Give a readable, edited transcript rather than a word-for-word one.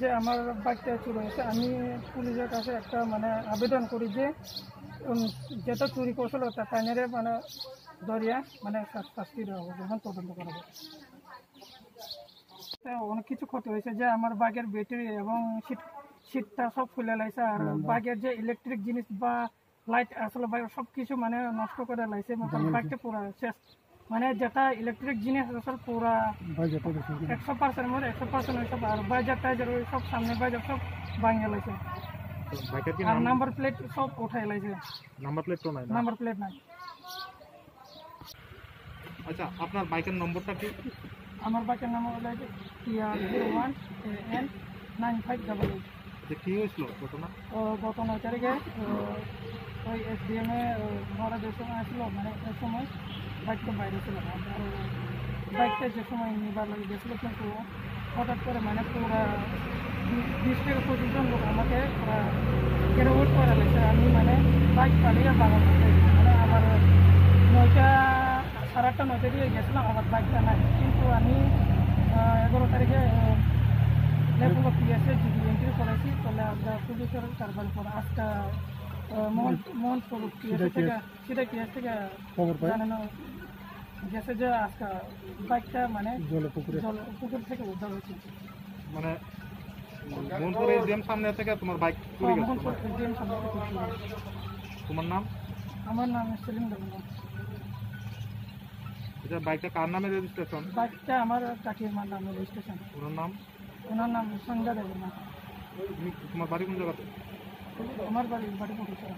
যে আমার বাইকটা চুরি হয়েছে, আমি পুলিশের কাছে একটা মানে আবেদন করি যে যেটা চুরি করছিল তা টাইনারে মানে ধরিয়া মানে শাস্তি দেওয়া হবে, যখন তদন্ত করা হবে। অনেক কিছু ক্ষতি হয়েছে, যে আমার বাইকের ব্যাটারি এবং সিটটা সব খুলে লাইছে, আর বাইকের যে ইলেকট্রিক জিনিস বা লাইট আসলে বাইক সব কিছু মানে নষ্ট করে লাইছে, বাইকটা পুরো শেষ। মানে যেটা ইলেকট্রিক জিনিস আসলে পুরা 100% মধ্যে 100% ওইসব, আর বাজার টাইজার ওই সব সামনে বাজার সব ভাঙে লাইছে, আর নাম্বার প্লেট সব উঠাই লাইছে। নাম্বার প্লেট তো নাই, নাম্বার প্লেট নাই। আচ্ছা, আপনার বাইকের নম্বরটা কি? আমার বাইকের নাম হলো TR01 N9588। কি হয়েছিল ঘটনা? গত 9 তারিখে ওই SDM এ ঘরে যে সময় আসলো, মানে ওই সময় বাইকটা বাইরে ছিল, আর বাইকটা যে সময় নিবার লাগে গেছিলো, কিন্তু হঠাৎ করে মানে পুরা 20 থেকে 25 জন লোক আমাকে পুরা গেরোট করে লাগছে। আমি মানে বাইক পালিয়ে বাগান মানে আমার 9টা 9:30 দিয়ে গেছিলাম, আমার বাইকটা নাই। কিন্তু আমি 11 তারিখে লেভেল পিএসএ জিডি এন্ট্রি করেছি, তাহলে আমরা পুলিশের কারবার পর আজকে মোহন স্বরূপ পিএসএ থেকে সেটা পিএস থেকে জানানো গেছে যে আজকে বাইকটা মানে পুকুর থেকে উদ্ধার হয়েছে। মানে মোহনপুর এসডিএম সামনে থেকে তোমার বাইক চুরি গেছে? মোহনপুর এসডিএম সামনে থেকে চুরি গেছে। তোমার নাম? আমার নাম সেলিম দেবনাথ। এটা বাইকটা কার নামে রেজিস্ট্রেশন? বাইকটা আমার কাকিমার নামে রেজিস্ট্রেশন। ওনার নাম সন্ধ্যা দেবনাথ। তোমার বাড়ি কোন জায়গাতে? আমার বাড়ি পুকুরপাড়া।